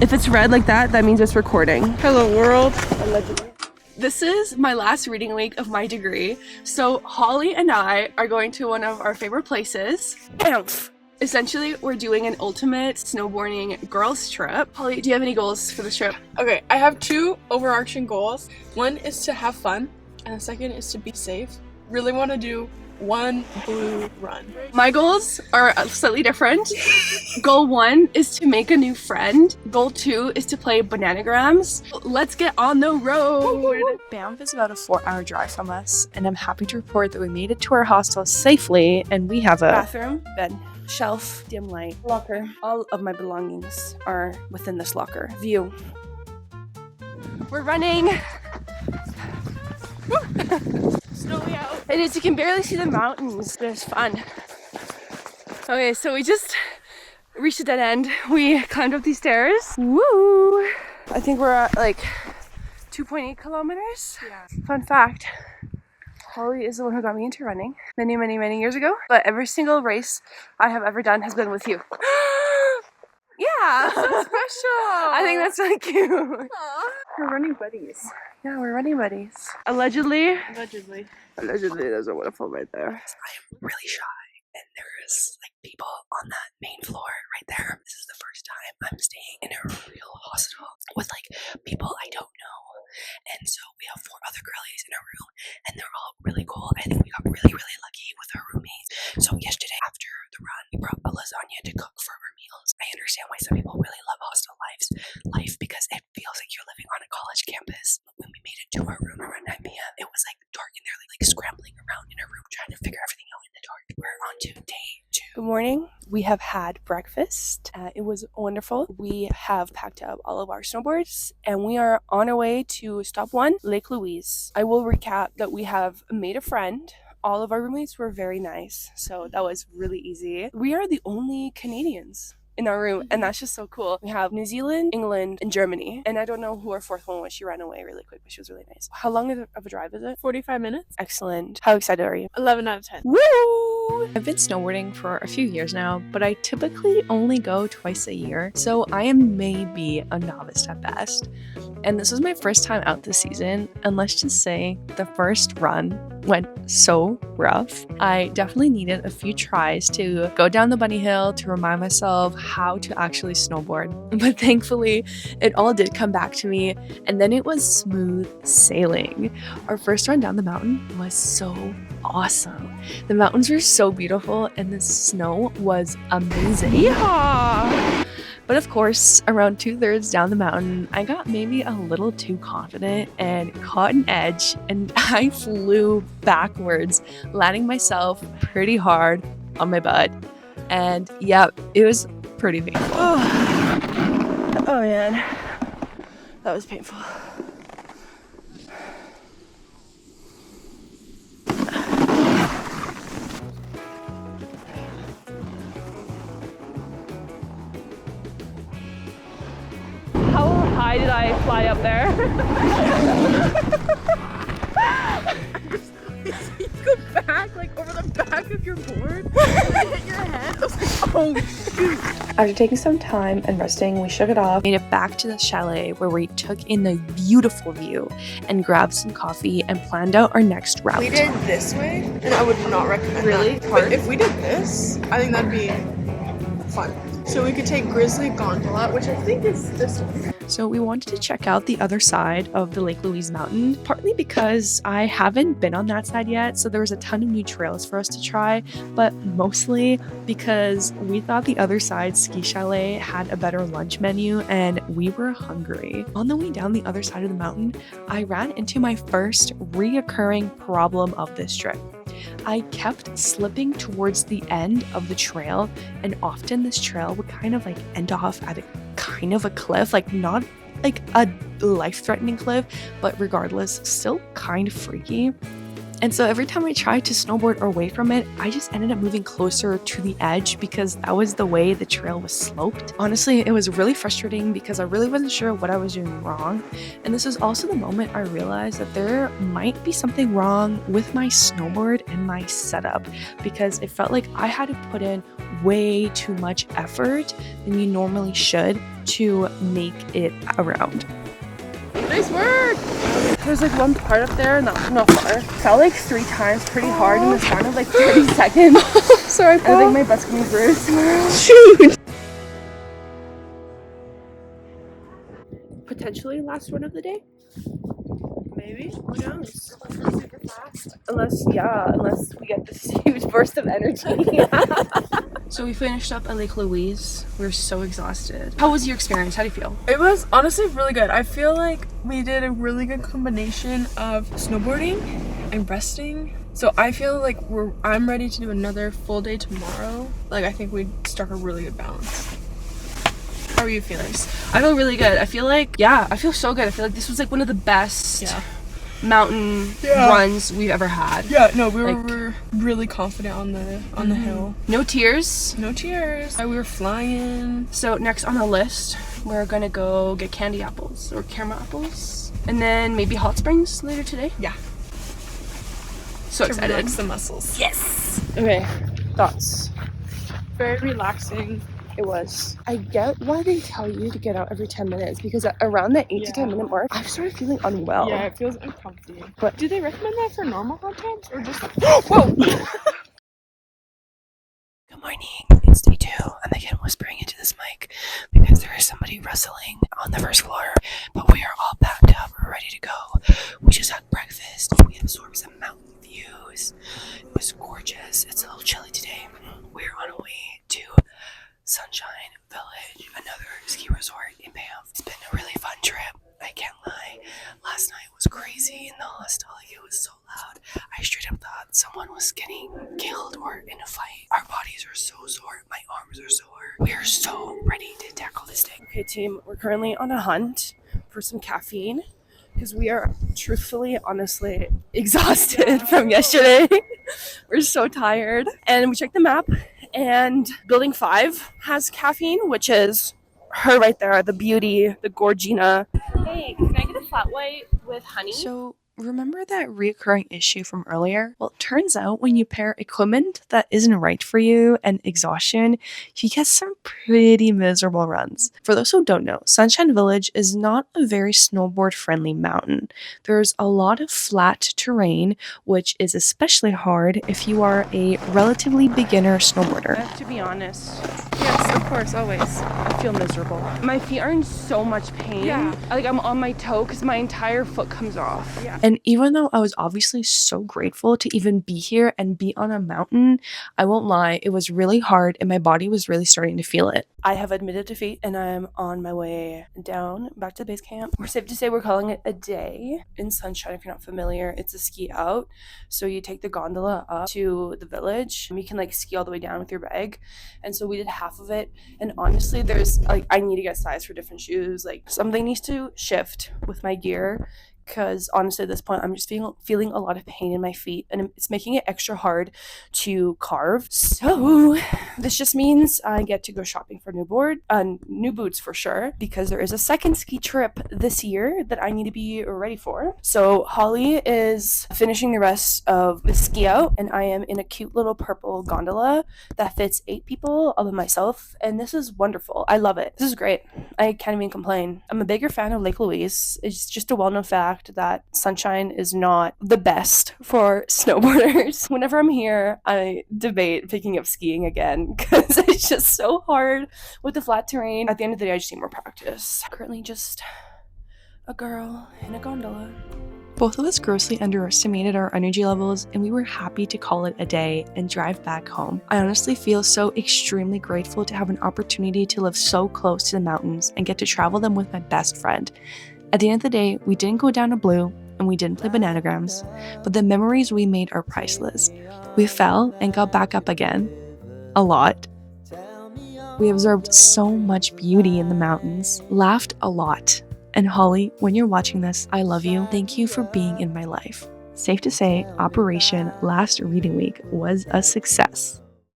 If it's red like that, that means it's recording. Hello world. Allegedly. This is my last reading week of my degree. So Holly and I are going to one of our favorite places, Banff. Essentially, we're doing an ultimate snowboarding girls trip. Holly, do you have any goals for this trip? Okay, I have 2 overarching goals. One is to have fun, and the second is to be safe. Really want to do 1 blue run. My goals are slightly different. Goal 1 is to make a new friend. Goal 2 is to play Bananagrams. Let's get on the road. Banff is about a 4-hour drive from us, and I'm happy to report that we made it to our hostel safely, and we have a Bathroom, bed, shelf, dim light, locker. All of my belongings are within this locker. View. We're running. Snowy out. It is, you can barely see the mountains, but it's fun. Okay, so we just reached a dead end. We climbed up these stairs. Woo! I think we're at like 2.8 kilometers. Yeah. Fun fact, Holly is the one who got me into running many, many, many years ago, but every single race I have ever done has been with you. Yeah! So special. I think that's really cute. Aww. We're running buddies. Yeah, we're running buddies. Allegedly. Allegedly. Allegedly, there's a waterfall right there. I am really shy, and there's like people on that main floor right there. This is the first time I'm staying in a real hostel with like people I don't know. And so we have 4 other girlies in our room, and they're all really cool. I think we got really, really lucky with our roommates. So yesterday after the run, we brought a lasagna to cook for our meals. I understand why some people really love hostel life because it feels like you're living on a college campus. When we made it to our room around 9 p.m., it was like dark in there, like scrambling around in our room trying to figure everything out in the dark. We're on to day 2. Good morning. We have had breakfast. It was wonderful. We have packed up all of our snowboards and we are on our way to stop 1, Lake Louise. I will recap that we have made a friend. All of our roommates were very nice, so that was really easy. We are the only Canadians in our room, and that's just so cool. We have New Zealand, England, and Germany, and I don't know who our 4th one was. She ran away really quick, but she was really nice. How long of a drive is it? 45 minutes. Excellent. How excited are you? 11 out of 10. Woo! I've been snowboarding for a few years now, but I typically only go twice a year, so I am maybe a novice at best. And this was my first time out this season, and let's just say the first run went so rough. I definitely needed a few tries to go down the bunny hill to remind myself how to actually snowboard. But thankfully, it all did come back to me, and then it was smooth sailing. Our first run down the mountain was so awesome. The mountains were so beautiful, and the snow was amazing. Yeehaw! But of course, around 2/3 down the mountain, I got maybe a little too confident and caught an edge, and I flew backwards, landing myself pretty hard on my butt. And yeah, it was pretty painful. Oh man, that was painful. How high did I fly up there? You go back, like over the back of your board, and hit your head. I was like, oh shoot. After taking some time and resting, we shook it off. Made it back to the chalet where we took in the beautiful view and grabbed some coffee and planned out our next route. We did this way, and I would not recommend Really? that. But if we did this, I think that'd be fun. So we could take Grizzly Gondola, which I think is this one. So we wanted to check out the other side of the Lake Louise mountain, partly because I haven't been on that side yet, so there was a ton of new trails for us to try, but mostly because we thought the other side ski chalet had a better lunch menu and we were hungry. On the way down the other side of the mountain, I ran into my first reoccurring problem of this trip. I kept slipping towards the end of the trail, and often this trail would kind of like end off at a kind of a cliff, like not like a life-threatening cliff, but regardless, still kind of freaky. And so every time I tried to snowboard away from it, I just ended up moving closer to the edge because that was the way the trail was sloped. Honestly, it was really frustrating because I really wasn't sure what I was doing wrong. And this is also the moment I realized that there might be something wrong with my snowboard and my setup, because it felt like I had to put in way too much effort than you normally should to make it around. Nice work! There's like one part up there and that was not far. Fell like 3 times pretty hard in the span of like 30 seconds. Sorry, I think my butt's gonna be bruised. Shoot! Potentially last one of the day. Maybe? Who knows? Super fast. Unless we get this huge burst of energy. So we finished up at Lake Louise. We were so exhausted. How was your experience? How do you feel? It was honestly really good. I feel like we did a really good combination of snowboarding and resting. So I feel like I'm ready to do another full day tomorrow. Like I think we struck a really good balance. How are you feeling? I feel really good. I feel so good. I feel like this was like one of the best mountain runs we've ever had. Yeah, no, we were really confident on the hill. No tears. No tears. We were flying. So next on the list, we're gonna go get candy apples or caramel apples, and then maybe hot springs later today. Yeah. So To excited. relax the muscles. Yes. Okay, thoughts. Very relaxing. It was. I get why they tell you to get out every 10 minutes because around the 8 to 10 minute mark, I've started feeling unwell. Yeah, it feels uncomfortable. But- do they recommend that for normal hot tubs or just? Whoa! Good morning. It's day 2. I'm again whispering into this mic because there is somebody wrestling on the first floor, but we are all packed up. We're ready to go. We just had breakfast. We absorbed some mountain views. It was gorgeous. It's a little chilly today. We're on our way to Sunshine Village, another ski resort in Banff. It's been a really fun trip. I can't lie. Last night was crazy in the hostel. It was so loud. I straight up thought someone was getting killed or in a fight. Our bodies are so sore. My arms are sore. We are so ready to tackle this day. Okay, team, we're currently on a hunt for some caffeine because we are truthfully, honestly exhausted from yesterday. We're so tired. And we checked the map, and Building 5 has caffeine, which is her right there, the beauty, the Gorgina. Hey, can I get a flat white with honey? So, remember that reoccurring issue from earlier? Well, it turns out when you pair equipment that isn't right for you and exhaustion, you get some pretty miserable runs. For those who don't know, Sunshine Village is not a very snowboard-friendly mountain. There's a lot of flat terrain, which is especially hard if you are a relatively beginner snowboarder. I have to be honest. Yes, of course, always. I feel miserable. My feet are in so much pain. Yeah. Like I'm on my toe because my entire foot comes off. Yeah. And even though I was obviously so grateful to even be here and be on a mountain, I won't lie, it was really hard and my body was really starting to feel it. I have admitted defeat and I'm on my way down back to the base camp. We're safe to say we're calling it a day in Sunshine. If you're not familiar, it's a ski out. So you take the gondola up to the village and you can like ski all the way down with your bag. And so we did half of it. And honestly, there's like, I need to get size for different shoes. Like something needs to shift with my gear. Because honestly, at this point, I'm just feeling a lot of pain in my feet, and it's making it extra hard to carve. So this just means I get to go shopping for new boots for sure, because there is a second ski trip this year that I need to be ready for. So Holly is finishing the rest of the ski out, and I am in a cute little purple gondola that fits 8 people other than myself, and this is wonderful. I love it. This is great. I can't even complain. I'm a bigger fan of Lake Louise. It's just a well-known fact that Sunshine is not the best for snowboarders. Whenever I'm here, I debate picking up skiing again because it's just so hard with the flat terrain. At the end of the day, I just need more practice. Currently just a girl in a gondola. Both of us grossly underestimated our energy levels, and we were happy to call it a day and drive back home. I honestly feel so extremely grateful to have an opportunity to live so close to the mountains and get to travel them with my best friend. At the end of the day, we didn't go down to Blue and we didn't play Bananagrams, but the memories we made are priceless. We fell and got back up again. A lot. We observed so much beauty in the mountains, laughed a lot. And Holly, when you're watching this, I love you. Thank you for being in my life. Safe to say, Operation Last Reading Week was a success.